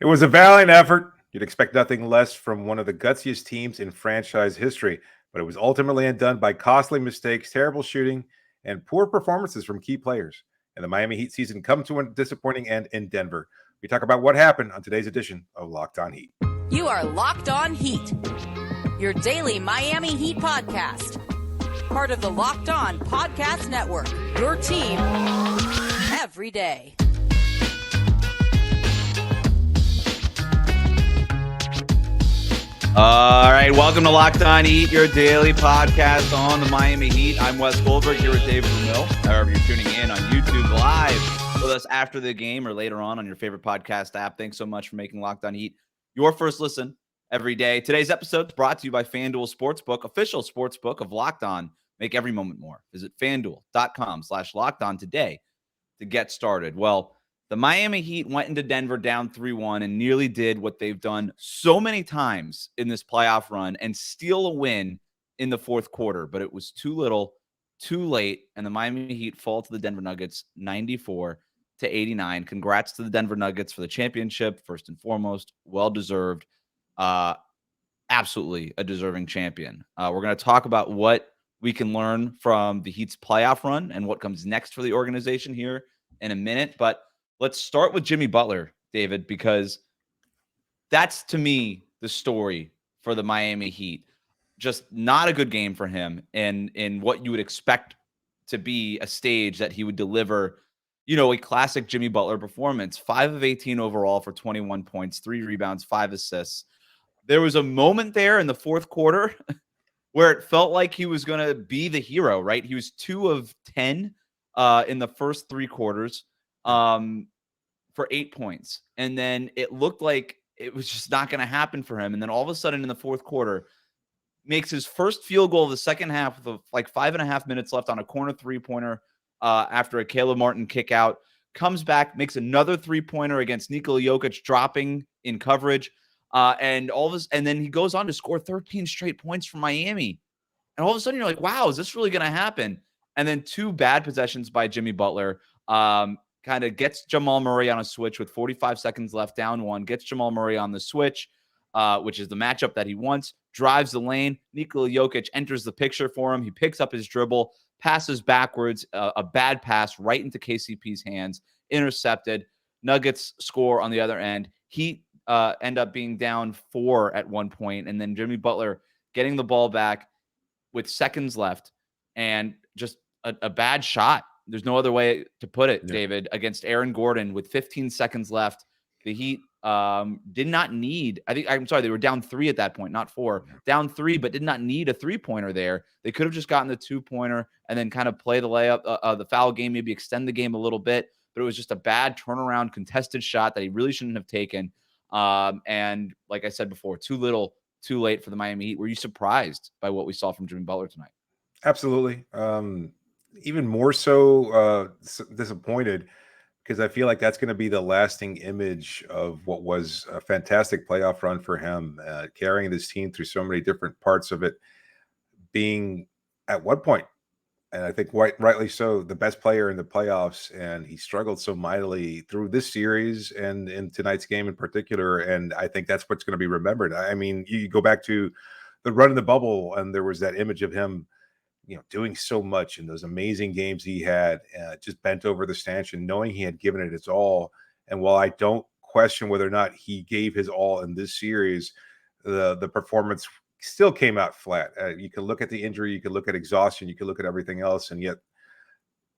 It was a valiant effort. You'd expect nothing less from one of the gutsiest teams in franchise history, but it was ultimately undone by costly mistakes, terrible shooting, and poor performances from key players. And the Miami Heat season come to a disappointing end in Denver. We talk about what happened on today's edition of Locked On Heat. You are Locked On Heat, your daily Miami Heat podcast. Part of the Locked On Podcast Network, your team every day. All right, welcome to Locked On Heat, your daily podcast on the Miami Heat. I'm Wes Goldberg here with David Ramil. However, you're tuning in on YouTube live with us after the game or later on your favorite podcast app. Thanks so much for making Locked On Heat your first listen every day. Today's episode is brought to you by FanDuel Sportsbook, official sportsbook of Locked On. Make every moment more. Visit FanDuel.com/LockedOn today to get started. Well, the Miami Heat went into Denver down 3-1 and nearly did what they've done so many times in this playoff run and steal a win in the fourth quarter. But it was too little, too late, and the Miami Heat fall to the Denver Nuggets 94-89. Congrats to the Denver Nuggets for the championship, first and foremost. Well-deserved. Absolutely a deserving champion. We're going to talk about what we can learn from the Heat's playoff run and what comes next for the organization here in a minute. But let's start with Jimmy Butler, David, because that's, to me, the story for the Miami Heat. Just not a good game for him in what you would expect to be a stage that he would deliver, a classic Jimmy Butler performance. 5 of 18 overall for 21 points, 3 rebounds, 5 assists. There was a moment there in the fourth quarter where it felt like he was going to be the hero, right? He was 2 of 10 in the first 3 quarters. For 8 points. And then it looked like it was just not going to happen for him. And then all of a sudden in the fourth quarter, makes his first field goal of the second half with 5.5 minutes left on a corner 3-pointer after a Caleb Martin kick out. Comes back, makes another 3-pointer against Nikola Jokic, dropping in coverage. And then he goes on to score 13 straight points for Miami. And all of a sudden you're like, wow, is this really going to happen? And then 2 bad possessions by Jimmy Butler. Kind of gets Jamal Murray on a switch with 45 seconds left, down 1, gets Jamal Murray on the switch, which is the matchup that he wants, drives the lane. Nikola Jokic enters the picture for him. He picks up his dribble, passes backwards, a bad pass right into KCP's hands, intercepted. Nuggets score on the other end. Heat end up being down 4 at one point, and then Jimmy Butler getting the ball back with seconds left, and just a bad shot. There's no other way to put it, David, against Aaron Gordon with 15 seconds left. The Heat did not need, they were down 3 at that point, not 4. Down 3, but did not need a 3-pointer there. They could have just gotten the 2-pointer and then kind of play the layup, the foul game, maybe extend the game a little bit. But it was just a bad turnaround contested shot that he really shouldn't have taken. And like I said before, too little, too late for the Miami Heat. Were you surprised by what we saw from Jimmy Butler tonight? Absolutely. Even more so disappointed because I feel like that's going to be the lasting image of what was a fantastic playoff run for him, carrying this team through so many different parts of it, being at one point, and I think rightly so, the best player in the playoffs, and he struggled so mightily through this series and in tonight's game in particular, and I think that's what's going to be remembered. I mean, you go back to the run in the bubble, and there was that image of him doing so much in those amazing games he had, just bent over the stanchion, knowing he had given it its all. And while I don't question whether or not he gave his all in this series, the performance still came out flat. You could look at the injury, you could look at exhaustion, you could look at everything else, and yet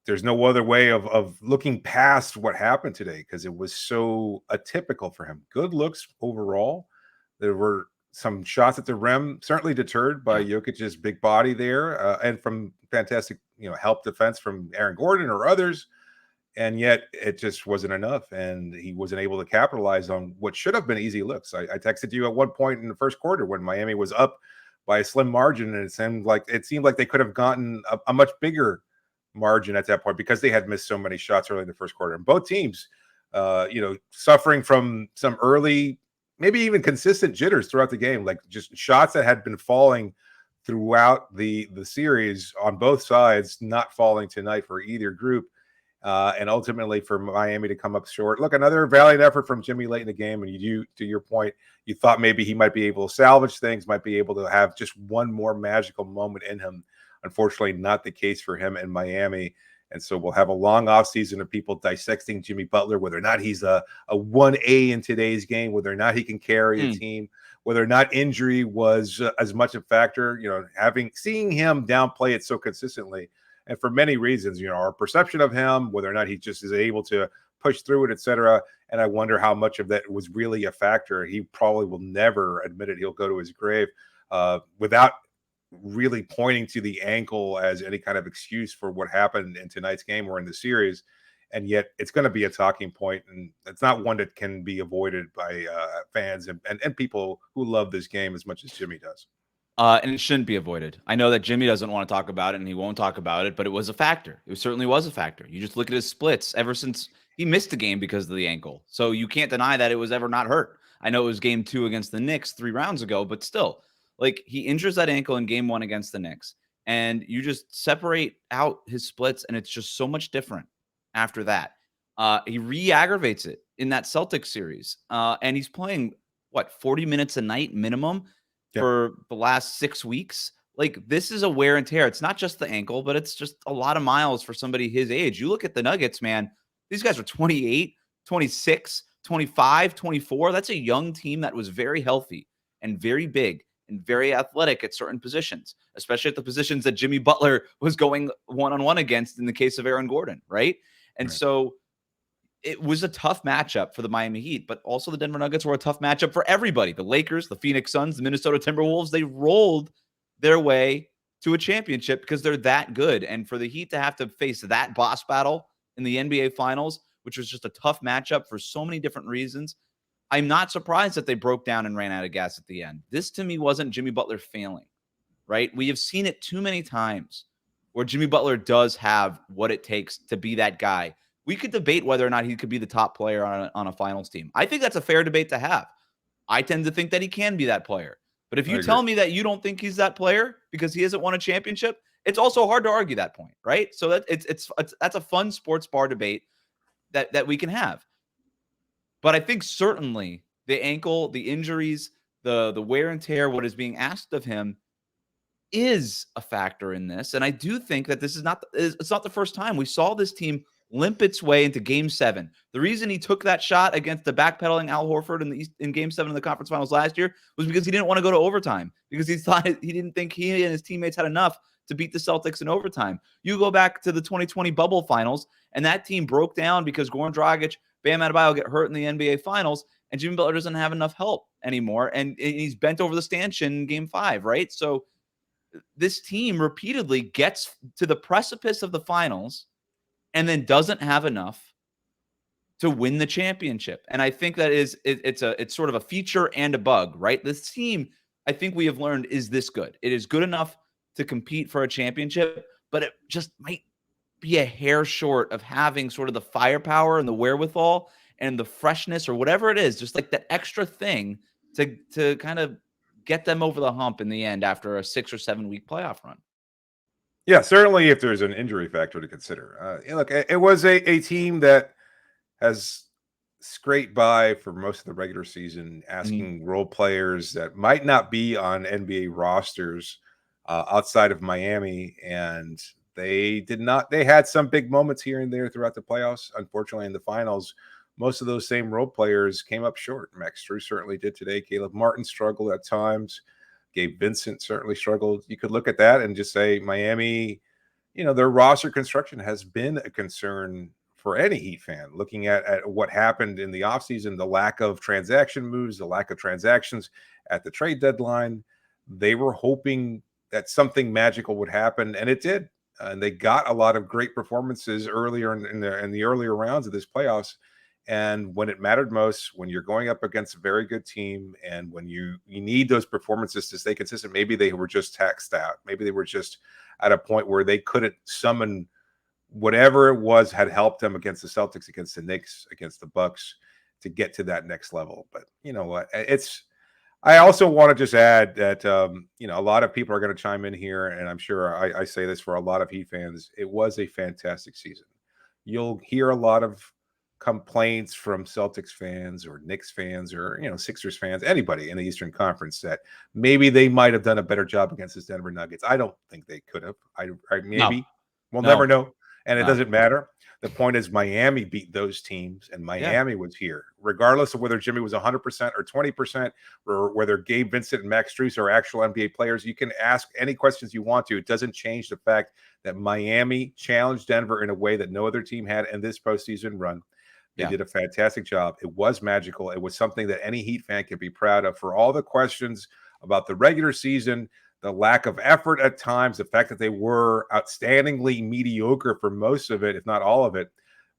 there's no other way of looking past what happened today because it was so atypical for him. Good looks overall. There were some shots at the rim, certainly deterred by Jokic's big body there, and from fantastic, help defense from Aaron Gordon or others. And yet it just wasn't enough, and he wasn't able to capitalize on what should have been easy looks. I texted you at one point in the first quarter when Miami was up by a slim margin, and it seemed like they could have gotten a much bigger margin at that point because they had missed so many shots early in the first quarter. And both teams, suffering from some early, maybe even consistent jitters throughout the game, like just shots that had been falling throughout the series on both sides, not falling tonight for either group. And ultimately for Miami to come up short. Look, another valiant effort from Jimmy late in the game. And to your point, you thought maybe he might be able to salvage things, might be able to have just one more magical moment in him. Unfortunately, not the case for him in Miami. And so we'll have a long offseason of people dissecting Jimmy Butler, whether or not he's a 1A in today's game, whether or not he can carry a team, whether or not injury was as much a factor, seeing him downplay it so consistently. And for many reasons, our perception of him, whether or not he just is able to push through it, et cetera. And I wonder how much of that was really a factor. He probably will never admit it. He'll go to his grave without really pointing to the ankle as any kind of excuse for what happened in tonight's game or in the series. And yet it's going to be a talking point, and it's not one that can be avoided by fans and people who love this game as much as Jimmy does. And it shouldn't be avoided. I know that Jimmy doesn't want to talk about it, and he won't talk about it, but it was a factor. It certainly was a factor. You just look at his splits ever since he missed the game because of the ankle. So you can't deny that it was ever not hurt. I know it was game 2 against the Knicks 3 rounds ago, but still, like, he injures that ankle in game 1 against the Knicks, and you just separate out his splits, and it's just so much different after that. He re-aggravates it in that Celtics series, and he's playing, 40 minutes a night minimum for the last 6 weeks. Like, this is a wear and tear. It's not just the ankle, but it's just a lot of miles for somebody his age. You look at the Nuggets, man, these guys are 28, 26, 25, 24. That's a young team that was very healthy and very big and very athletic at certain positions, especially at the positions that Jimmy Butler was going one-on-one against in the case of Aaron Gordon, right? And so it was a tough matchup for the Miami Heat, but also the Denver Nuggets were a tough matchup for everybody. The Lakers, the Phoenix Suns, the Minnesota Timberwolves, they rolled their way to a championship because they're that good. And for the Heat to have to face that boss battle in the NBA Finals, which was just a tough matchup for so many different reasons, I'm not surprised that they broke down and ran out of gas at the end. This, to me, wasn't Jimmy Butler failing, right? We have seen it too many times where Jimmy Butler does have what it takes to be that guy. We could debate whether or not he could be the top player on a finals team. I think that's a fair debate to have. I tend to think that he can be that player. But if you tell me that you don't think he's that player because he hasn't won a championship, it's also hard to argue that point, right? So that's a fun sports bar debate that we can have. But I think certainly the ankle, the injuries, the wear and tear, what is being asked of him is a factor in this. And I do think that it's not the first time we saw this team limp its way into game 7. The reason he took that shot against the backpedaling Al Horford in game 7 of the conference finals last year was because he didn't want to go to overtime, because he didn't think he and his teammates had enough to beat the Celtics in overtime. You go back to the 2020 bubble finals, and that team broke down because Goran Dragic, Bam Adebayo get hurt in the NBA finals, and Jimmy Butler doesn't have enough help anymore, and he's bent over the stanchion in game 5, right? So this team repeatedly gets to the precipice of the finals and then doesn't have enough to win the championship. And I think that it's sort of a feature and a bug, right? This team, I think we have learned, is this good. It is good enough to compete for a championship, but it just might be a hair short of having sort of the firepower and the wherewithal and the freshness or whatever it is, just like that extra thing to kind of get them over the hump in the end after a 6 or 7 week playoff run. Yeah, certainly if there's an injury factor to consider. Look, it was a team that has scraped by for most of the regular season, asking role players that might not be on NBA rosters outside of Miami, and they had some big moments here and there throughout the playoffs. Unfortunately, in the finals, most of those same role players came up short. Max Strus certainly did today. Caleb Martin struggled at times. Gabe Vincent certainly struggled. You could look at that and just say Miami, their roster construction has been a concern for any Heat fan. Looking at what happened in the offseason, the lack of transaction moves, the lack of transactions at the trade deadline, they were hoping that something magical would happen, and it did. And they got a lot of great performances earlier in the earlier rounds of this playoffs. And when it mattered most, when you're going up against a very good team, and when you need those performances to stay consistent, maybe they were just taxed out. Maybe they were just at a point where they couldn't summon whatever it was had helped them against the Celtics, against the Knicks, against the Bucks to get to that next level. But you know what? I also want to just add that, a lot of people are going to chime in here, and I'm sure I say this for a lot of Heat fans. It was a fantastic season. you'll hear a lot of complaints from Celtics fans or Knicks fans or Sixers fans, anybody in the Eastern Conference, that maybe they might have done a better job against the Denver Nuggets. I don't think they could have. Maybe we'll never know, and it doesn't matter. The point is, Miami beat those teams, and Miami was here, regardless of whether Jimmy was 100% or 20%, or whether Gabe Vincent and Max Strus are actual NBA players. You can ask any questions you want to. It doesn't change the fact that Miami challenged Denver in a way that no other team had in this postseason run. They did a fantastic job. It was magical. It was something that any Heat fan could be proud of. For all the questions about the regular season, the lack of effort at times, the fact that they were outstandingly mediocre for most of it, if not all of it,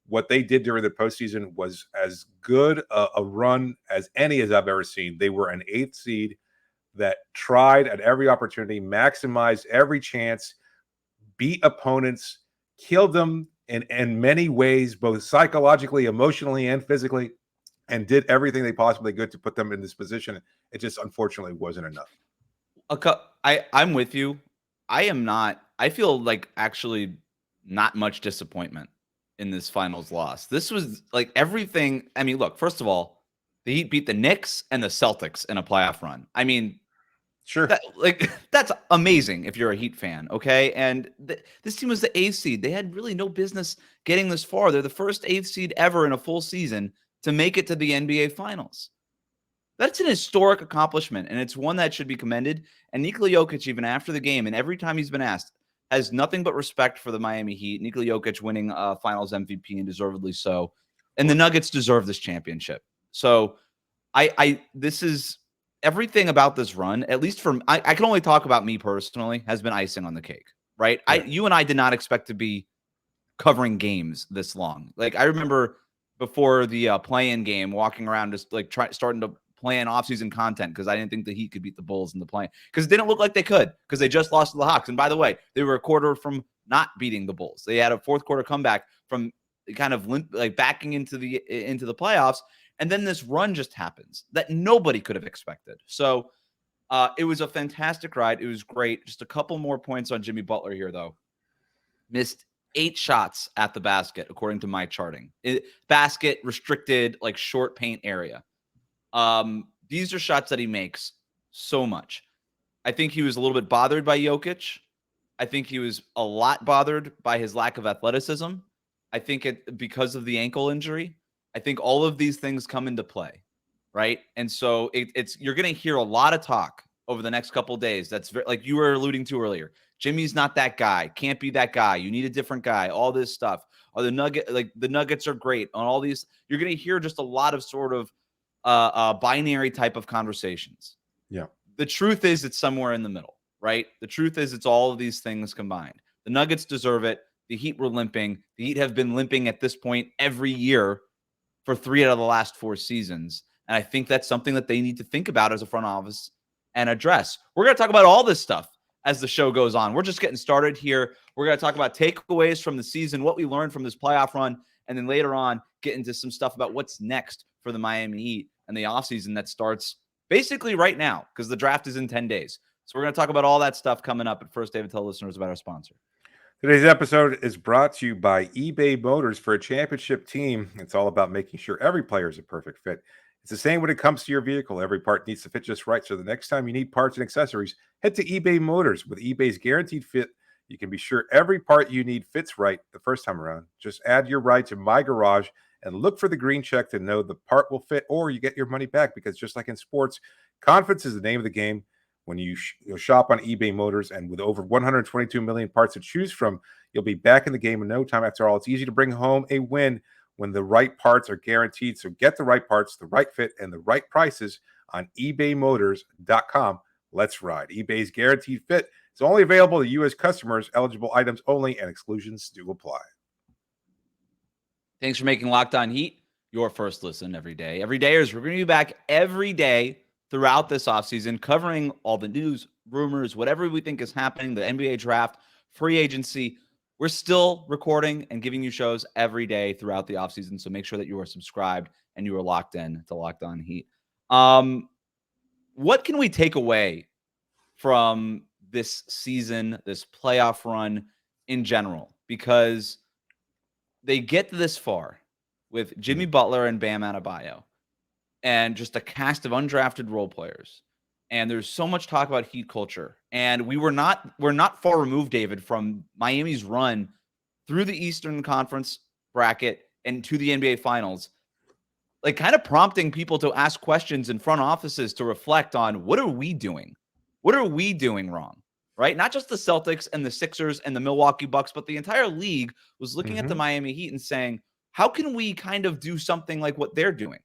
what they did during the postseason was as good a run as any as I've ever seen. They were an 8th seed that tried at every opportunity, maximized every chance, beat opponents, killed them in many ways, both psychologically, emotionally, and physically, and did everything they possibly could to put them in this position. It just unfortunately wasn't enough. I'm with you. I feel like actually not much disappointment in this finals loss. This was like everything. I mean, look, first of all, the Heat beat the Knicks and the Celtics in a playoff run. I mean, sure. That's amazing if you're a Heat fan, okay? And this team was the 8th seed. They had really no business getting this far. They're the first 8th seed ever in a full season to make it to the NBA Finals. That's an historic accomplishment, and it's one that should be commended. And Nikola Jokic, even after the game, and every time he's been asked, has nothing but respect for the Miami Heat. Nikola Jokic winning Finals MVP, and deservedly so. And the Nuggets deserve this championship. So this is everything about this run, at least from I can only talk about me personally, has been icing on the cake, right? Yeah. You and I did not expect to be covering games this long. Like, I remember before the play-in game, walking around just like starting to plan off-season content because I didn't think the Heat could beat the Bulls in the play-in because it didn't look like they could because they just lost to the Hawks. And by the way, they were a quarter from not beating the Bulls. They had a fourth quarter comeback from kind of backing into the playoffs. And then this run just happens that nobody could have expected. So it was a fantastic ride. It was great. Just a couple more points on Jimmy Butler here, though. Missed 8 shots at the basket, according to my charting. Basket restricted, like short paint area. These are shots that he makes so much. I think he was a little bit bothered by Jokic. I think he was a lot bothered by his lack of athleticism. I think because of the ankle injury. I think all of these things come into play, right? And so you're going to hear a lot of talk over the next couple of days. That's like you were alluding to earlier. Jimmy's not that guy. Can't be that guy. You need a different guy. All this stuff. Or the Nuggets are great. On all these, you're going to hear just a lot of sort of binary type of conversations. Yeah. The truth is it's somewhere in the middle, right? The truth is it's all of these things combined. The Nuggets deserve it. The Heat were limping. The Heat have been limping at this point every year for 3 out of the last 4 seasons. And I think that's something that they need to think about as a front office and address. We're going to talk about all this stuff as the show goes on. We're just getting started here. We're going to talk about takeaways from the season, what we learned from this playoff run, and then later on get into some stuff about what's next for the Miami Heat and the offseason that starts basically right now because the draft is in 10 days. So we're going to talk about all that stuff coming up. But first, David, tell listeners about our sponsor. Today's episode is brought to you by eBay Motors. For a championship team, it's all about making sure every player is a perfect fit. It's the same when it comes to your vehicle. Every part needs to fit just right. So the next time you need parts and accessories, head to eBay Motors. With eBay's guaranteed fit, you can be sure every part you need fits right the first time around. Just add your ride to My Garage and look for the green check to know the part will fit or you get your money back. Because just like in sports, confidence is the name of the game. When you shop on eBay Motors, and with over 122 million parts to choose from, you'll be back in the game in no time. After all, it's easy to bring home a win when the right parts are guaranteed. So get the right parts, the right fit, and the right prices on ebaymotors.com. Let's ride. eBay's guaranteed fit is only available to U.S. customers. Eligible items only, and exclusions do apply. Thanks for making Locked On Heat your first listen every day. Every dayers, we're going to be back every day throughout this offseason, covering all the news, rumors, whatever we think is happening, the NBA draft, free agency. We're still recording and giving you shows every day throughout the offseason, so make sure that you are subscribed and you are locked in to Locked On Heat. What can we take away from this season, this playoff run in general? Because they get this far with Jimmy Butler and Bam Adebayo and just a cast of undrafted role players. And there's so much talk about Heat culture. And we're not far removed, David, from Miami's run through the Eastern Conference bracket and to the NBA Finals, like kind of prompting people to ask questions in front offices to reflect on what are we doing? What are we doing wrong? Right? Not just the Celtics and the Sixers and the Milwaukee Bucks, but the entire league was looking at the Miami Heat and saying, how can we kind of do something like what they're doing?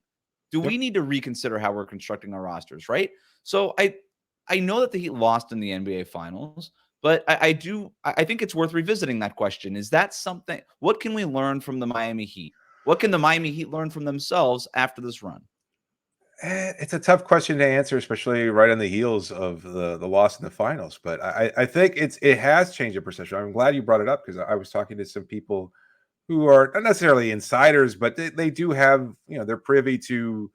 Do we need to reconsider how we're constructing our rosters, right? So I know that the Heat lost in the NBA Finals, but I think it's worth revisiting that question. Is that something? What can we learn from the Miami Heat? What can the Miami Heat learn from themselves after this run? It's a tough question to answer, especially right on the heels of the loss in the finals. But I think it has changed the perception. I'm glad you brought it up because I was talking to some people who are not necessarily insiders, but they do have, they're privy to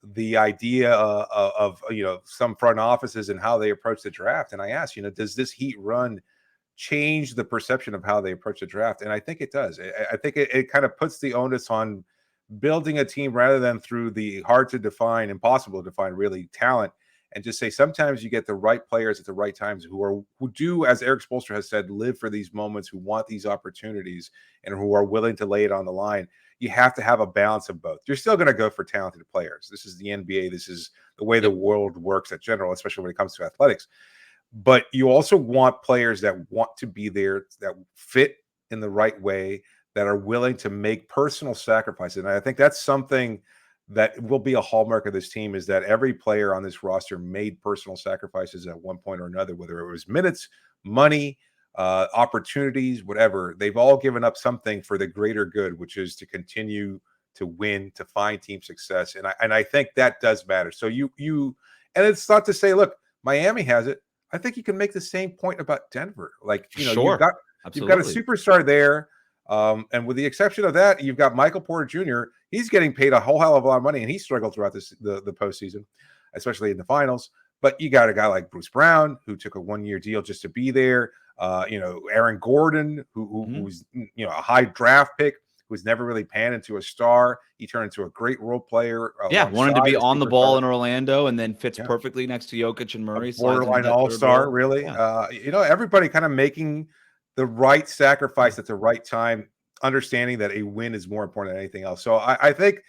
the idea of some front offices and how they approach the draft. And I asked, does this Heat run change the perception of how they approach the draft? And I think it does. I think it kind of puts the onus on building a team rather than through the hard to define, impossible to define really talent, and just say sometimes you get the right players at the right times who do, as Eric Spoelstra has said, live for these moments, who want these opportunities and who are willing to lay it on the line. You have to have a balance of both. You're still going to go for talented players. This is the NBA. This is the way the world works in general, especially when it comes to athletics. But you also want players that want to be there, that fit in the right way, that are willing to make personal sacrifices. And I think that's something that will be a hallmark of this team, is that every player on this roster made personal sacrifices at one point or another, whether it was minutes, money, opportunities, whatever. They've all given up something for the greater good, which is to continue to win, to find team success. And I think that does matter. So and it's not to say, look, Miami has it. I think you can make the same point about Denver. Like, Sure. you've got a superstar there. And with the exception of that, you've got Michael Porter Jr. He's getting paid a whole hell of a lot of money, and he struggled throughout the postseason, especially in the finals. But you got a guy like Bruce Brown, who took a one-year deal just to be there. Aaron Gordon, who's a high draft pick, who's never really panned into a star. He turned into a great role player. Wanted to be on the ball in Orlando, and then fits perfectly next to Jokic and Murray. Borderline all-star, really. Yeah. Everybody kind of making the right sacrifice at the right time, understanding that a win is more important than anything else. So I think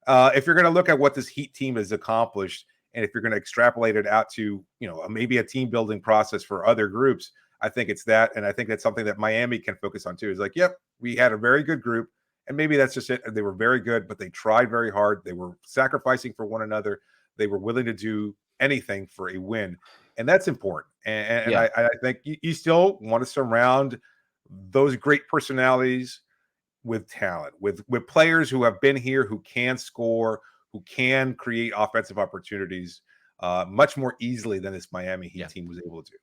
if you're going to look at what this Heat team has accomplished, and if you're going to extrapolate it out to, maybe a team building process for other groups, I think it's that. And I think that's something that Miami can focus on too. Is like, yep, we had a very good group, and maybe that's just it. They were very good, but they tried very hard. They were sacrificing for one another. They were willing to do anything for a win. And that's important. And I think you still want to surround those great personalities with talent, with players who have been here, who can score, who can create offensive opportunities much more easily than this Miami Heat team was able to do.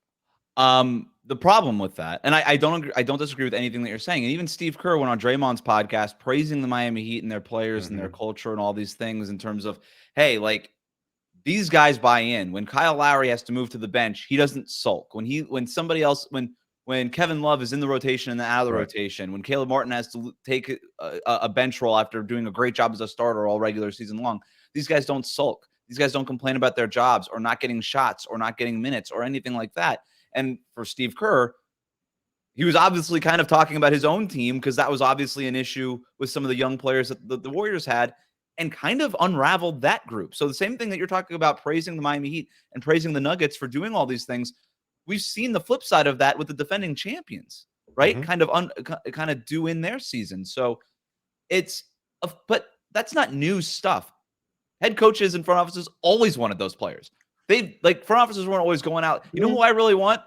The problem with that, and I don't disagree with anything that you're saying. And even Steve Kerr went on Draymond's podcast praising the Miami Heat and their players and their culture and all these things in terms of, hey, like, these guys buy in. When Kyle Lowry has to move to the bench, he doesn't sulk. When somebody else, when Kevin Love is in the rotation and out of the rotation, when Caleb Martin has to take a bench role after doing a great job as a starter all regular season long, these guys don't sulk. These guys don't complain about their jobs or not getting shots or not getting minutes or anything like that. And for Steve Kerr, he was obviously kind of talking about his own team, because that was obviously an issue with some of the young players that the Warriors had, and kind of unraveled that group. So the same thing that you're talking about, praising the Miami Heat and praising the Nuggets for doing all these things, we've seen the flip side of that with the defending champions, right? Kind of do in their season. So but that's not new stuff. Head coaches and front offices always wanted those players. Front offices weren't always going out. You know who I really want?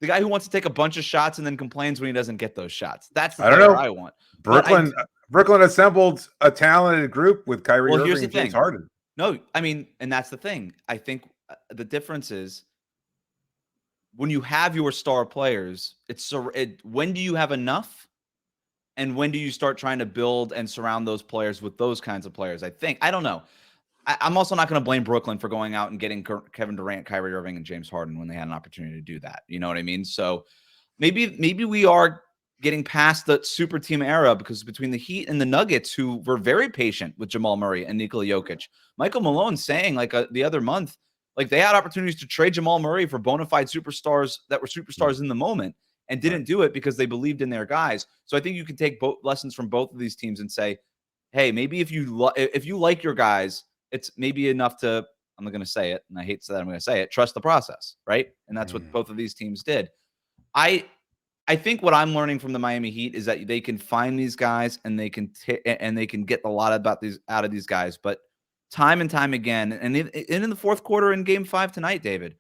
The guy who wants to take a bunch of shots and then complains when he doesn't get those shots. That's the player I want. Brooklyn assembled a talented group with Kyrie Irving and James Harden. No, I mean, and that's the thing. I think the difference is when you have your star players, when do you have enough, and when do you start trying to build and surround those players with those kinds of players? I don't know. I'm also not going to blame Brooklyn for going out and getting Kevin Durant, Kyrie Irving, and James Harden when they had an opportunity to do that. You know what I mean? So maybe we are getting past the super team era, because between the Heat and the Nuggets, who were very patient with Jamal Murray and Nikola Jokic, Michael Malone saying the other month, they had opportunities to trade Jamal Murray for bona fide superstars that were superstars in the moment and didn't do it because they believed in their guys. So I think you can take both lessons from both of these teams and say, hey, maybe if you like your guys, it's maybe enough to, I'm not going to say it, and I hate that I'm going to say it, trust the process, right? And that's what both of these teams did. I think what I'm learning from the Miami Heat is that they can find these guys and they can get a lot out of these guys. But time and time again, and in the fourth quarter in Game 5 tonight, David,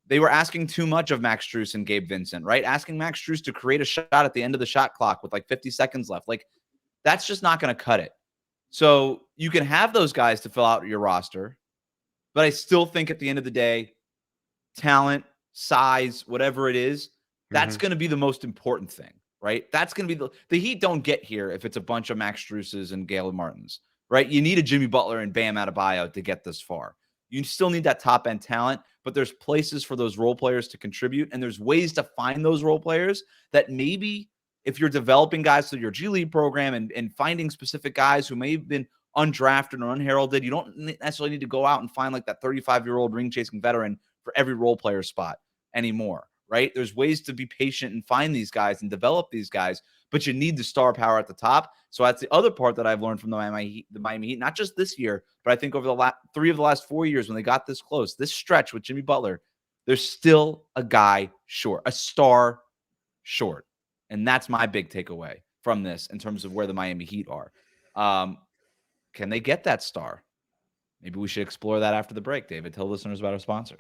they were asking too much of Max Strus and Gabe Vincent, right? Asking Max Strus to create a shot at the end of the shot clock with 50 seconds left. That's just not going to cut it. So you can have those guys to fill out your roster, but I still think at the end of the day, talent, size, whatever it is, that's going to be the most important thing, right? That's going to be the Heat don't get here if it's a bunch of Max Struses and Galen Martins, right? You need a Jimmy Butler and Bam Adebayo to get this far. You still need that top end talent, but there's places for those role players to contribute, and there's ways to find those role players that maybe if you're developing guys through your G League program and finding specific guys who may have been undrafted or unheralded, you don't necessarily need to go out and find that 35-year-old ring chasing veteran for every role player spot anymore. Right? There's ways to be patient and find these guys and develop these guys, but you need the star power at the top. So that's the other part that I've learned from the Miami Heat, not just this year, but I think over the three of the last 4 years when they got this close, this stretch with Jimmy Butler, there's still a guy short, a star short. And that's my big takeaway from this in terms of where the Miami Heat are. Can they get that star? Maybe we should explore that after the break, David. Tell listeners about our sponsor.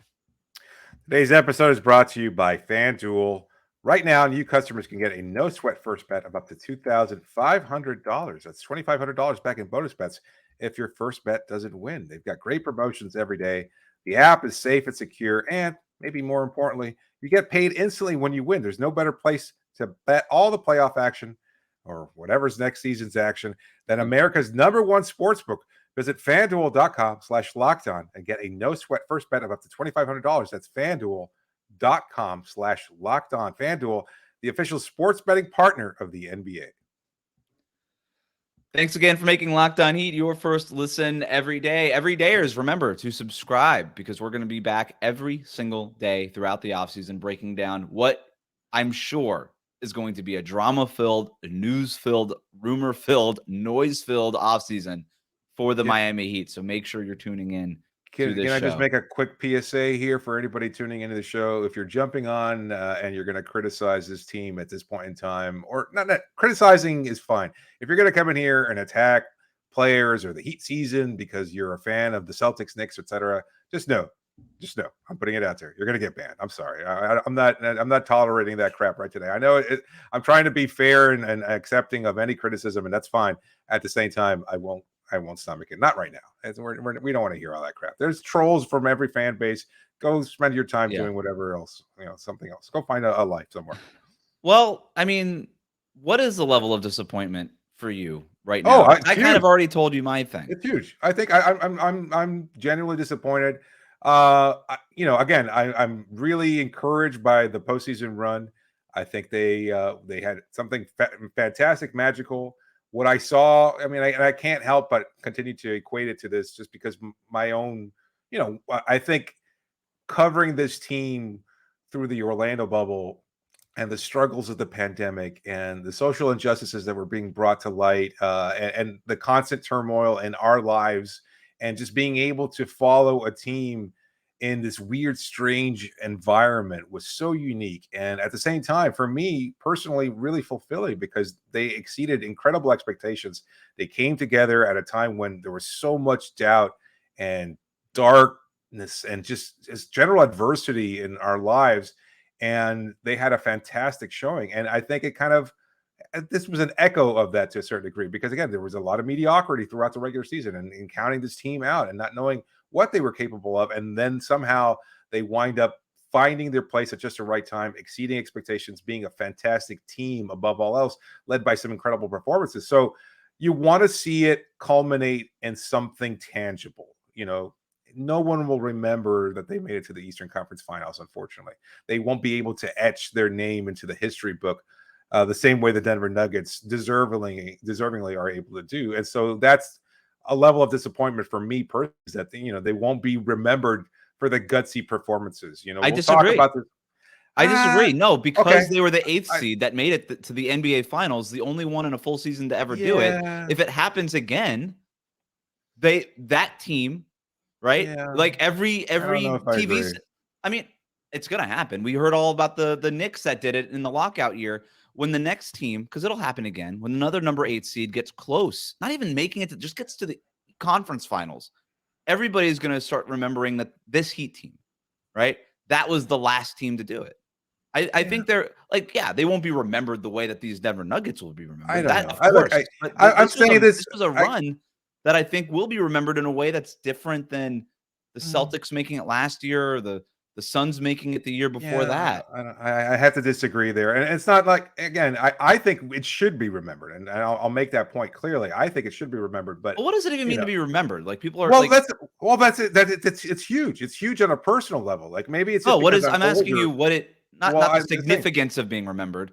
Today's episode is brought to you by FanDuel. Right now, new customers can get a no-sweat first bet of up to $2,500. That's $2,500 back in bonus bets if your first bet doesn't win. They've got great promotions every day. The app is safe and secure, and maybe more importantly, you get paid instantly when you win. There's no better place to bet all the playoff action or whatever's next season's action than America's #1 sportsbook. Visit FanDuel.com/lockedon and get a no-sweat first bet of up to $2,500. That's FanDuel.com/lockedon. FanDuel, the official sports betting partner of the NBA. Thanks again for making Locked On Heat your first listen every day. Everydayers, remember to subscribe because we're going to be back every single day throughout the offseason breaking down what I'm sure is going to be a drama-filled, news-filled, rumor-filled, noise-filled offseason for the Miami Heat. So make sure you're tuning in to this show. Can I just make a quick PSA here for anybody tuning into the show? If you're jumping on and you're going to criticize this team at this point in time, or not criticizing is fine. If you're going to come in here and attack players or the Heat season because you're a fan of the Celtics, Knicks, etc., just know, I'm putting it out there. You're going to get banned. I'm sorry. I'm not tolerating that crap right today. I know I'm trying to be fair and accepting of any criticism, and that's fine. At the same time, I won't stomach it. Not right now. We don't want to hear all that crap. There's trolls from every fan base. Go spend your time doing whatever else, something else. Go find a life somewhere. Well, I mean, what is the level of disappointment for you right now? I kind of already told you my thing. It's huge. I think I'm genuinely disappointed. Again, I'm really encouraged by the postseason run. I think they had something fantastic, magical. What I saw, I can't help but continue to equate it to this just because my own, I think covering this team through the Orlando bubble and the struggles of the pandemic and the social injustices that were being brought to light and the constant turmoil in our lives and just being able to follow a team in this weird, strange environment was so unique. And at the same time, for me personally, really fulfilling because they exceeded incredible expectations. They came together at a time when there was so much doubt and darkness and just general adversity in our lives. And they had a fantastic showing. And I think this was an echo of that to a certain degree, because again, there was a lot of mediocrity throughout the regular season and counting this team out and not knowing what they were capable of. And then somehow they wind up finding their place at just the right time, exceeding expectations, being a fantastic team above all else, led by some incredible performances. So you want to see it culminate in something tangible. No one will remember that they made it to the Eastern Conference Finals, unfortunately. They won't be able to etch their name into the history book the same way the Denver Nuggets deservingly are able to do. And so that's a level of disappointment for me personally, is that they won't be remembered for the gutsy performances. I We'll talk disagree. about this. I disagree. No, because okay. they were the 8th I- seed that made it to the NBA Finals, the only one in a full season to ever do it. If it happens again, that team, right? Yeah. Like every I don't know if I TV. agree. I mean, it's gonna happen. We heard all about the Knicks that did it in the lockout year. When the next team, because it'll happen again, when another number 8 seed gets close, not even making it, just gets to the conference finals, everybody's gonna start remembering that this Heat team, right? That was the last team to do it. I think they're like, they won't be remembered the way that these Denver Nuggets will be remembered. I don't know. Of course. I'm saying this was a run that I think will be remembered in a way that's different than the Celtics making it last year, or the Suns making it the year before that. I have to disagree there. And it's not like, again, I think it should be remembered. And I'll make that point clearly. I think it should be remembered. But what does it even mean to be remembered? Like, people are that's it. It's huge. It's huge on a personal level. Like, maybe it's I'm asking you what it not the significance of being remembered.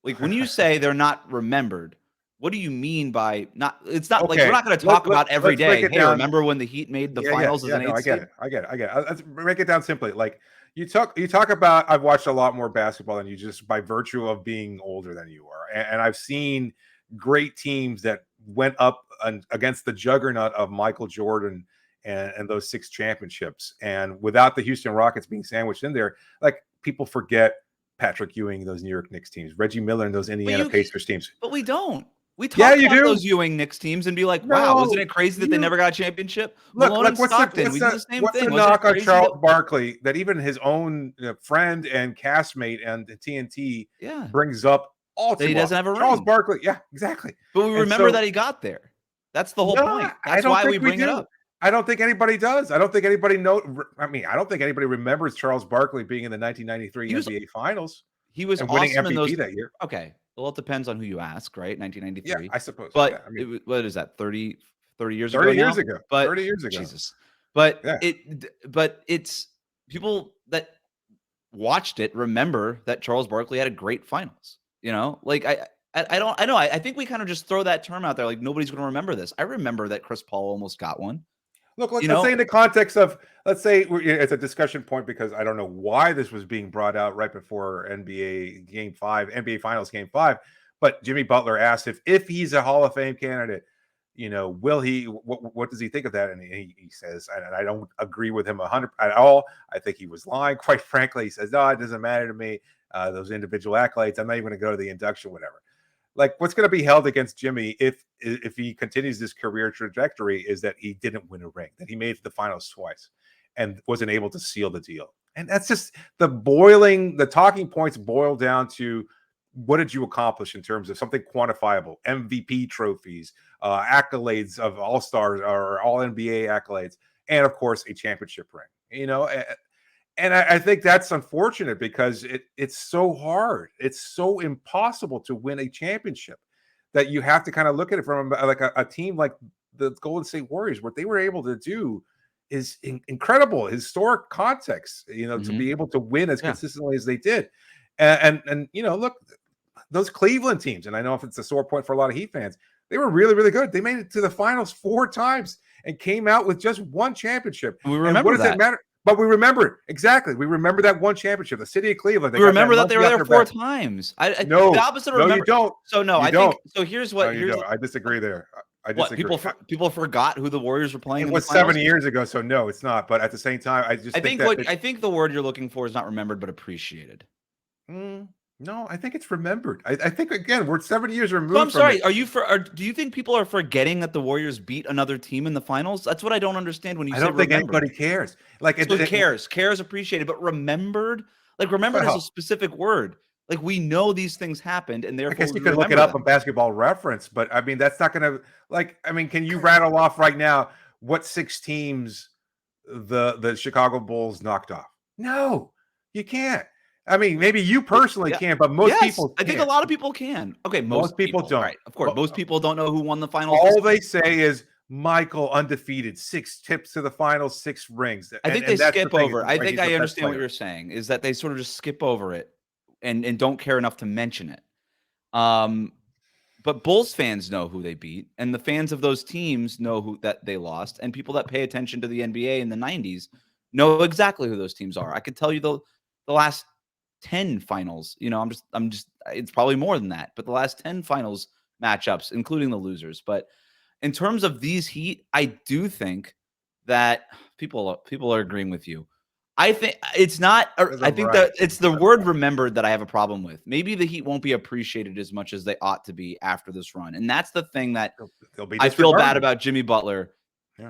Like, when you say they're not remembered, what do you mean by not? It's not like we're not going to talk about every day. Hey, remember when the Heat made the finals as an 8th seed? I get it. Let's break it down simply. Like, you talk about, I've watched a lot more basketball than you, just by virtue of being older than you are, and I've seen great teams that went up against the juggernaut of Michael Jordan and those 6 championships, and without the Houston Rockets being sandwiched in there, like, people forget Patrick Ewing, those New York Knicks teams, Reggie Miller, and those Indiana Pacers teams. But we don't. We talk about those Ewing Knicks teams and be like, wow, wasn't it crazy that they never got a championship? Malone and Stockton, we do the same thing. What's the knock on Charles Barkley that even his own friend and castmate and TNT brings up all too often? He doesn't have a ring. Charles Barkley, yeah, exactly. But we remember that he got there. That's the whole point. That's why we bring it up. I don't think anybody does. I don't think anybody I don't think anybody remembers Charles Barkley being in the 1993 NBA Finals. He was and winning awesome MVP that year. Okay. Well, it depends on who you ask, right? 1993. Yeah, I suppose. But what is that? 30 years ago. 30 years ago. But 30 years ago. Jesus. But it's people that watched it remember that Charles Barkley had a great finals. Like, I know. I think we kind of just throw that term out there, like, nobody's going to remember this. I remember that Chris Paul almost got one. Look, let's say in the context of, let's say it's a discussion point, because I don't know why this was being brought out right before NBA Finals Game 5, but Jimmy Butler asked if he's a Hall of Fame candidate, will he? What does he think of that? And he says, and I don't agree with him 100% at all. I think he was lying, quite frankly. He says, no, it doesn't matter to me. Those individual accolades, I'm not even going to go to the induction, whatever. Like, what's going to be held against Jimmy if he continues this career trajectory is that he didn't win a ring, that he made it to the finals twice and wasn't able to seal the deal. And that's just the talking points boil down to, what did you accomplish in terms of something quantifiable? MVP trophies, accolades of all-stars or all-NBA accolades, and of course a championship ring. And I think that's unfortunate, because it's so hard. It's so impossible to win a championship that you have to kind of look at it from like a team like the Golden State Warriors. What they were able to do is incredible, historic context, to be able to win as consistently as they did. And look, those Cleveland teams, and I know if it's a sore point for a lot of Heat fans, they were really, really good. They made it to the finals 4 times and came out with just 1 championship. We remember what does that matter? But we remember it. Exactly. We remember that 1 championship, the city of Cleveland. We remember that they were there 4 times. No, the opposite of remember. You don't. So no, you I don't. think so. Here's what. I disagree there. I disagree. What, people forgot who the Warriors were playing. It was 7 years ago, so no, it's not. But at the same time, I think the word you're looking for is not remembered, but appreciated. No, I think it's remembered. I think, again, we're 7 years removed. So I'm sorry. Do you think people are forgetting that the Warriors beat another team in the finals? That's what I don't understand when you say remembered. I don't think anybody cares. Like, so cares appreciated, but remembered. Like, remembered is a specific word. Like, we know these things happened, and therefore I guess you could look it up on Basketball Reference, but I mean, that's not going to can you rattle off right now what 6 teams the Chicago Bulls knocked off? No, you can't. I mean, maybe you personally can, but most people can't. I think a lot of people can. Okay, most people don't. Right, of course, most people don't know who won the finals. All they say is Michael undefeated, 6 tips to the finals, 6 rings. I think they skip over. I think I understand what you're saying, is that they sort of just skip over it and don't care enough to mention it. But Bulls fans know who they beat, and the fans of those teams know who that they lost, and people that pay attention to the NBA in the 90s know exactly who those teams are. I could tell you the last 10 finals. I'm just it's probably more than that, but the last 10 finals matchups, including the losers. But in terms of these Heat, I do think that people are agreeing with you. I think it's not. I think that it's the word "remembered" that I have a problem with. Maybe the Heat won't be appreciated as much as they ought to be after this run, and that's the thing that I feel bad about Jimmy Butler,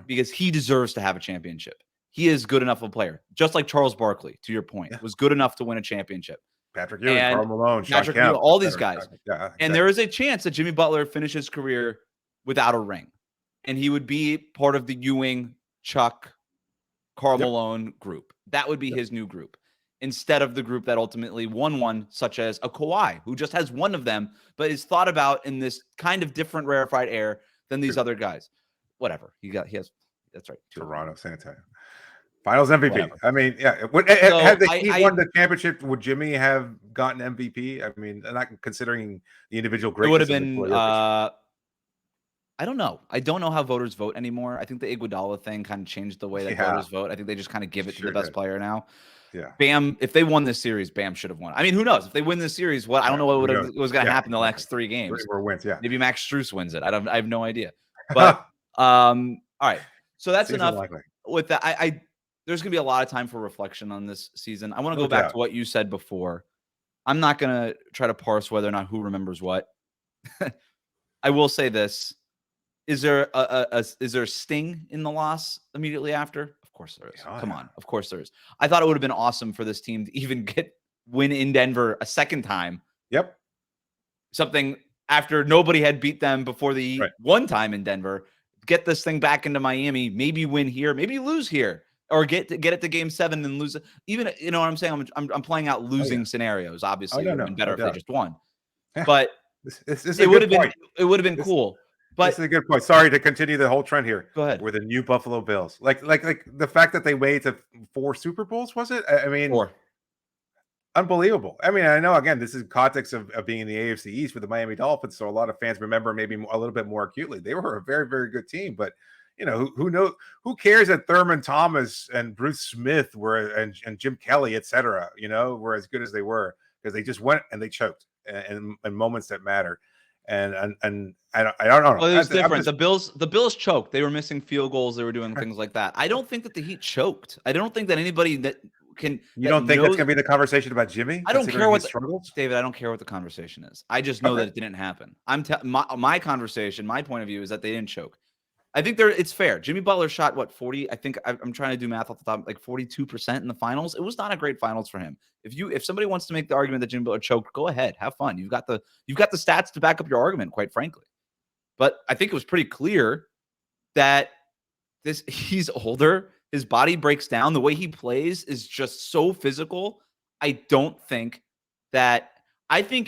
because he deserves to have a championship. He is good enough of a player, just like Charles Barkley. To your point, was good enough to win a championship. Patrick Ewing, Karl Malone, Patrick Ewing, all these guys. Yeah, exactly. And there is a chance that Jimmy Butler finishes his career without a ring, and he would be part of the Ewing, Chuck, Karl Malone group. That would be his new group, instead of the group that ultimately won one, such as a Kawhi, who just has one of them, but is thought about in this kind of different rarefied air than these other guys. Whatever. He has, that's right. Toronto, San Antonio. Finals MVP. Whatever. I mean, had the Heat won the championship, would Jimmy have gotten MVP? I mean, not considering the individual greatness. It would have been, I don't know. I don't know how voters vote anymore. I think the Iguodala thing kind of changed the way that voters vote. I think they just kind of give it to the best player now. Yeah. Bam, if they won this series, Bam should have won. I mean, who knows? If they win this series, I don't know what was going to happen the next 3 games. 3 more wins, Maybe Max Strus wins it. I have no idea. But all right. So that's enough with that. There's going to be a lot of time for reflection on this season. I want to go back to what you said before. I'm not going to try to parse whether or not who remembers what. I will say this. Is there a sting in the loss immediately after? Of course there is. Come on. Of course there is. I thought it would have been awesome for this team to even win in Denver a second time. Yep. Something after nobody had beat them before the one time in Denver. Get this thing back into Miami. Maybe win here. Maybe lose here. Or get it to game 7 and lose it. Even, you know what I'm saying? I'm playing out losing scenarios. Obviously, it would have been better if they just won. But it would have been cool. But this is a good point. Sorry to continue the whole trend here. Go ahead. We're the new Buffalo Bills. Like the fact that they made it to 4 Super Bowls, was it? I mean, 4. Unbelievable. I mean, I know, again, this is context of being in the AFC East with the Miami Dolphins, so a lot of fans remember maybe a little bit more acutely. They were a very, very good team, but who cares that Thurman Thomas and Bruce Smith were and Jim Kelly, etc., were as good as they were, because they just went and they choked in moments that matter. And I don't know. Well, it was different. The Bills choked. They were missing field goals. They were doing things like that. I don't think that the Heat choked. I don't think that anybody that can. You don't think that's gonna be the conversation about Jimmy? I don't care what David. I don't care what the conversation is. I just know that it didn't happen. My conversation, my point of view is that they didn't choke. I think it's fair. Jimmy Butler shot 40. I think I'm trying to do math off the top, like 42% in the finals. It was not a great finals for him. If somebody wants to make the argument that Jimmy Butler choked, go ahead, have fun. You've got the stats to back up your argument, quite frankly. But I think it was pretty clear that he's older. His body breaks down. The way he plays is just so physical. I think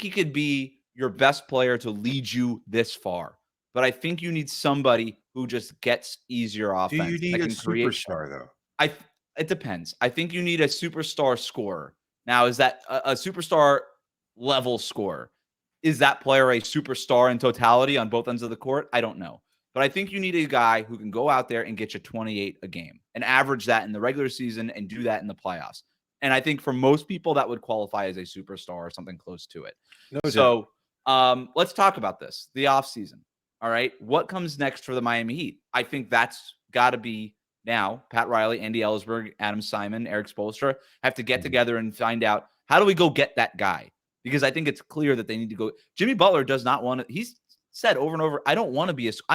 he could be your best player to lead you this far. But I think you need somebody who just gets easier offense. Do you need a superstar, though? It depends. I think you need a superstar scorer. Now, is that a superstar level scorer? Is that player a superstar in totality on both ends of the court? I don't know. But I think you need a guy who can go out there and get you 28 a game and average that in the regular season and do that in the playoffs. And I think for most people, that would qualify as a superstar or something close to it. Let's talk about this, the offseason. All right. What comes next for the Miami Heat? I think that's got to be now. Pat Riley, Andy Ellsberg, Adam Simon, Eric Spoelstra have to get together and find out, how do we go get that guy? Because I think it's clear that they need to go. Jimmy Butler does not want to. He's said over and over, I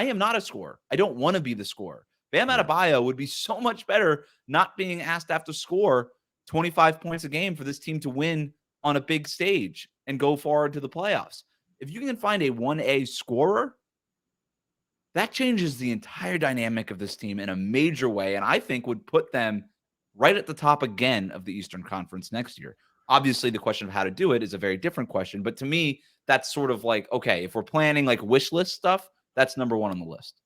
am not a scorer. I don't want to be the scorer. Bam Adebayo would be so much better not being asked to have to score 25 points a game for this team to win on a big stage and go forward to the playoffs. If you can find a 1A scorer, that changes the entire dynamic of this team in a major way, and I think would put them right at the top again of the Eastern Conference next year. Obviously, the question of how to do it is a very different question, but to me, that's sort of like, okay, if we're planning like wish list stuff, that's number 1 on the list.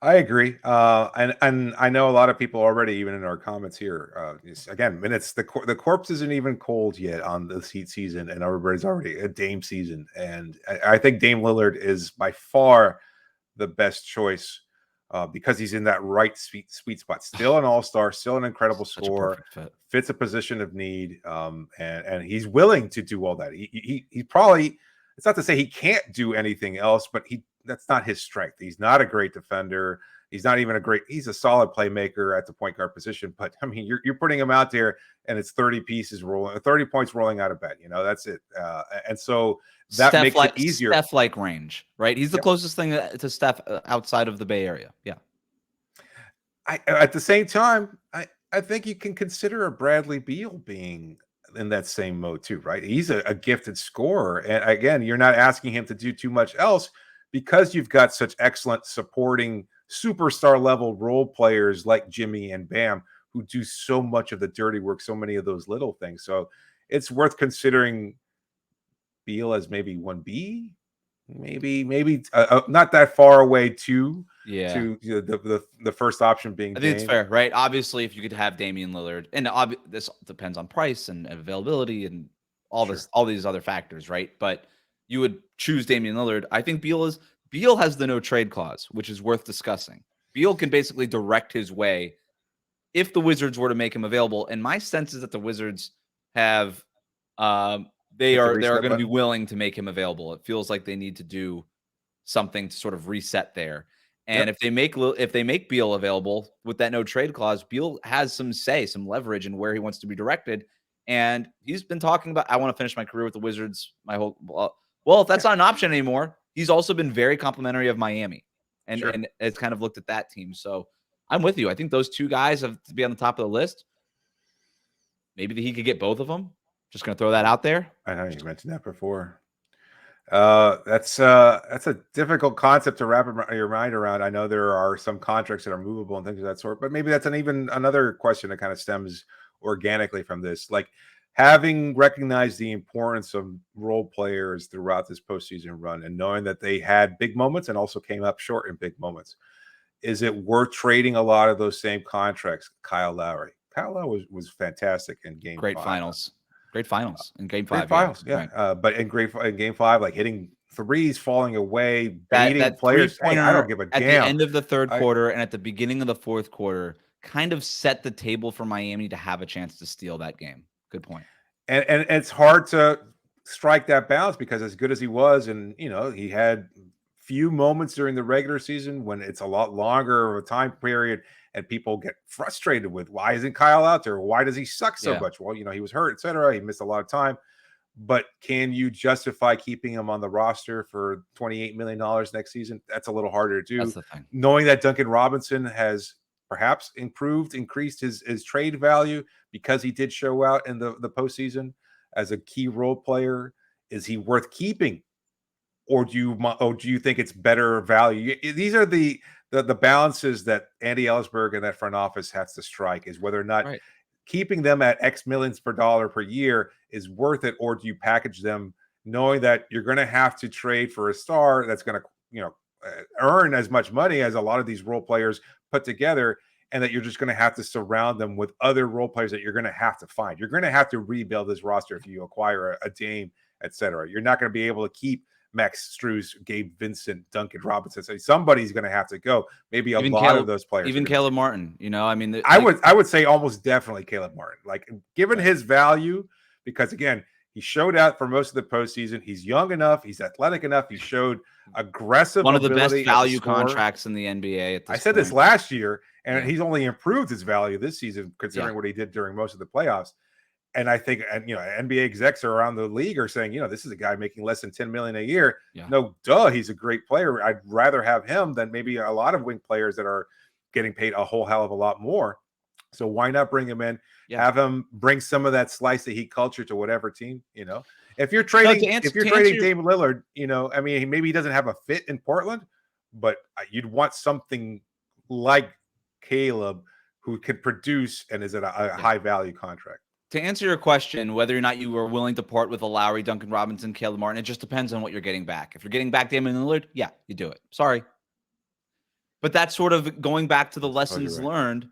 I agree. And I know a lot of people already, even in our comments here. Again, minutes the corpse isn't even cold yet on this Heat season, and everybody's already a Dame season. And I think Dame Lillard is by far the best choice because he's in that right sweet spot. Still an all-star, still an incredible Such a scorer, perfect fit. fits a position of need, and he's willing to do all that. He probably, it's not to say he can't do anything else, but that's not his strength. He's not a great defender. He's not even he's a solid playmaker at the point guard position. But I mean, you're putting him out there and it's 30 points rolling out of bed. That's it. And so that makes it easier. Steph-like range, right? He's the closest thing to Steph outside of the Bay Area. Yeah. At the same time, I think you can consider a Bradley Beal being in that same mode too, right? He's a gifted scorer. And again, you're not asking him to do too much else because you've got such excellent supporting superstar level role players like Jimmy and Bam who do so much of the dirty work, so many of those little things. So it's worth considering Beal as maybe 1B, maybe not that far away to the first option being I think it's fair, right? Obviously, if you could have Damian Lillard, and this depends on price and availability and all these other factors, right? But you would choose Damian Lillard. I think Beal has the no trade clause, which is worth discussing. Beal can basically direct his way if the Wizards were to make him available. And my sense is that the Wizards have they are going to be willing to make him available. It feels like they need to do something to sort of reset there. And if they make Beal available with that no trade clause, Beal has some leverage in where he wants to be directed. And he's been talking about, I want to finish my career with the Wizards. If that's not an option anymore, he's also been very complimentary of Miami, and it's kind of looked at that team. So I'm with you. I think those two guys have to be on the top of the list. Maybe he could get both of them. Just going to throw that out there. I know you mentioned that before. That's a difficult concept to wrap your mind around. I know there are some contracts that are movable and things of that sort, but maybe that's another question that kind of stems organically from this. Like, having recognized the importance of role players throughout this postseason run and knowing that they had big moments and also came up short in big moments, is it worth trading a lot of those same contracts? Kyle Lowry was fantastic in game Great 5. Great finals in game 5. Great finals, yeah. Right. But in game 5, like hitting threes, falling away, beating players. Hey, I don't give a damn. At the end of the third quarter and at the beginning of the fourth quarter kind of set the table for Miami to have a chance to steal that game. Good point. And it's hard to strike that balance because as good as he was, and he had few moments during the regular season when it's a lot longer of a time period and people get frustrated with, why isn't Kyle out there? Why does he suck so much? Well, he was hurt, etc. He missed a lot of time. But can you justify keeping him on the roster for $28 million next season? That's a little harder to do. That's the thing. Knowing that Duncan Robinson has perhaps increased his trade value because he did show out in the postseason as a key role player. Is he worth keeping? Or do you think it's better value? These are the balances that Andy Ellsberg and that front office has to strike, is whether or not keeping them at X millions per dollar per year is worth it, or do you package them knowing that you're going to have to trade for a star that's going to earn as much money as a lot of these role players put together, and that you're just going to have to surround them with other role players that you're going to have to find. You're going to have to rebuild this roster if you acquire a Dame, etc. You're not going to be able to keep Max Strus, Gabe Vincent, Duncan Robinson. So somebody's going to have to go. Maybe a lot of those players. Even Caleb Martin. I would say almost definitely Caleb Martin. Like, given his value, because again, he showed out for most of the postseason. He's young enough. He's athletic enough. He showed aggressive. One of the best value contracts in the NBA. I said this last year, and he's only improved his value this season, considering what he did during most of the playoffs. And I think, NBA execs around the league are saying, this is a guy making less than $10 million a year. Yeah. No, he's a great player. I'd rather have him than maybe a lot of wing players that are getting paid a whole hell of a lot more. So why not bring him in? Yeah. Have him bring some of that slice of Heat culture to whatever team. If you're trading, Dame Lillard, maybe he doesn't have a fit in Portland, but you'd want something like Caleb who could produce and is at a high value contract. To answer your question, whether or not you were willing to part with a Lowry, Duncan Robinson, Caleb Martin, it just depends on what you're getting back. If you're getting back Damian Lillard, yeah, you do it. Sorry. But that's sort of going back to the lessons right. learned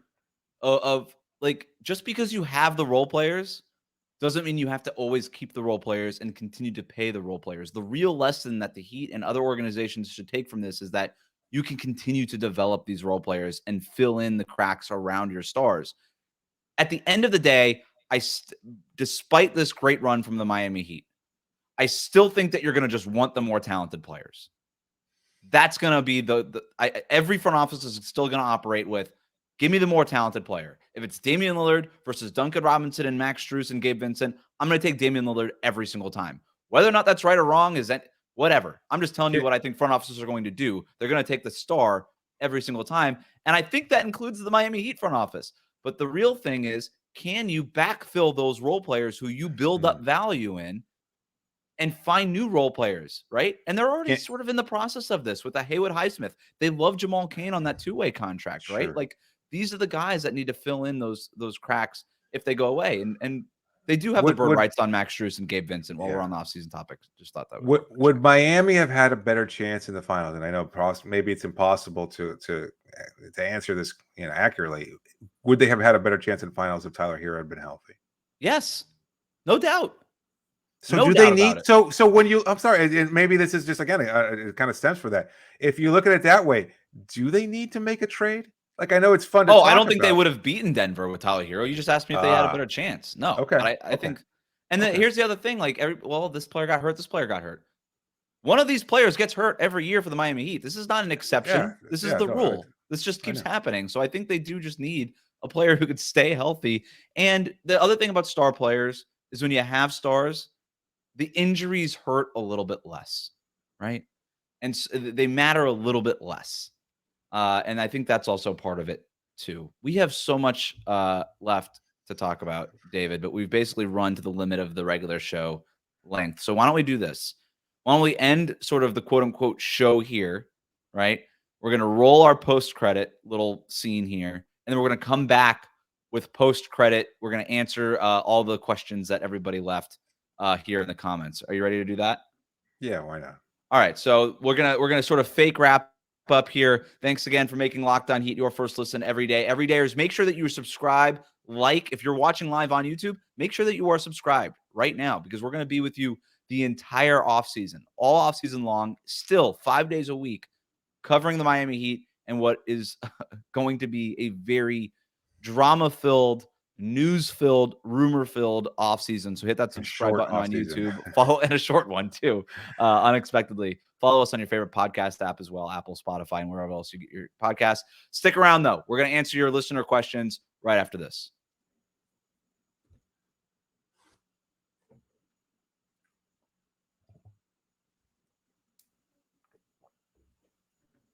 of like, just because you have the role players doesn't mean you have to always keep the role players and continue to pay the role players. The real lesson that the Heat and other organizations should take from this is that you can continue to develop these role players and fill in the cracks around your stars. At the end of the day, despite this great run from the Miami Heat, I still think that you're going to just want the more talented players. That's going to be every front office is still going to operate with, give me the more talented player. If it's Damian Lillard versus Duncan Robinson and Max Strus and Gabe Vincent, I'm going to take Damian Lillard every single time. Whether or not that's right or wrong is that whatever. I'm just telling you what I think front offices are going to do. They're going to take the star every single time. And I think that includes the Miami Heat front office. But the real thing is, can you backfill those role players who you build up value in and find new role players, right? And they're already sort of in the process of this with the Haywood Highsmith. They love Jamal Cain on that two-way contract, right? Like, these are the guys that need to fill in those cracks if they go away. And they do have the bird rights on Max Strus and Gabe Vincent while we're on the offseason topic. Just thought that would Miami have had a better chance in the finals? And I know maybe it's impossible to answer this accurately. Would they have had a better chance in finals if Tyler Herro had been healthy? Yes, no doubt. So do they need so when you I'm sorry, and maybe this is just again it kind of stems for that. If you look at it that way, do they need to make a trade? Like, I know it's fun to talk I don't think about. They would have beaten Denver with Tyler Herro. You just asked me if they had a better chance. No. Okay. But I think, and then here's the other thing. Like, this player got hurt. This player got hurt. One of these players gets hurt every year for the Miami Heat. This is not an exception. This is the rule. This just keeps happening. So I think they do just need a player who could stay healthy. And the other thing about star players is when you have stars, the injuries hurt a little bit less, right? And they matter a little bit less. And I think that's also part of it too. We have so much left to talk about, David, but we've basically run to the limit of the regular show length. So why don't we do this? Why don't we end sort of the quote unquote show here, right? We're going to roll our post-credit little scene here, and then we're going to come back with post-credit. We're going to answer all the questions that everybody left here in the comments. Are you ready to do that? Yeah, why not? All right, so we're gonna sort of fake wrap up here. Thanks again for making Locked On Heat your first listen every day. Everydayers, make sure that you subscribe. If you're watching live on YouTube, make sure that you are subscribed right now, because we're going to be with you the entire offseason, all offseason long, still 5 days a week, covering the Miami Heat and what is going to be a very drama-filled, news-filled, rumor-filled offseason. So hit that subscribe button on YouTube. Follow, and a short one too, unexpectedly. Follow us on your favorite podcast app as well, Apple, Spotify, and wherever else you get your podcasts. Stick around, though. We're going to answer your listener questions right after this.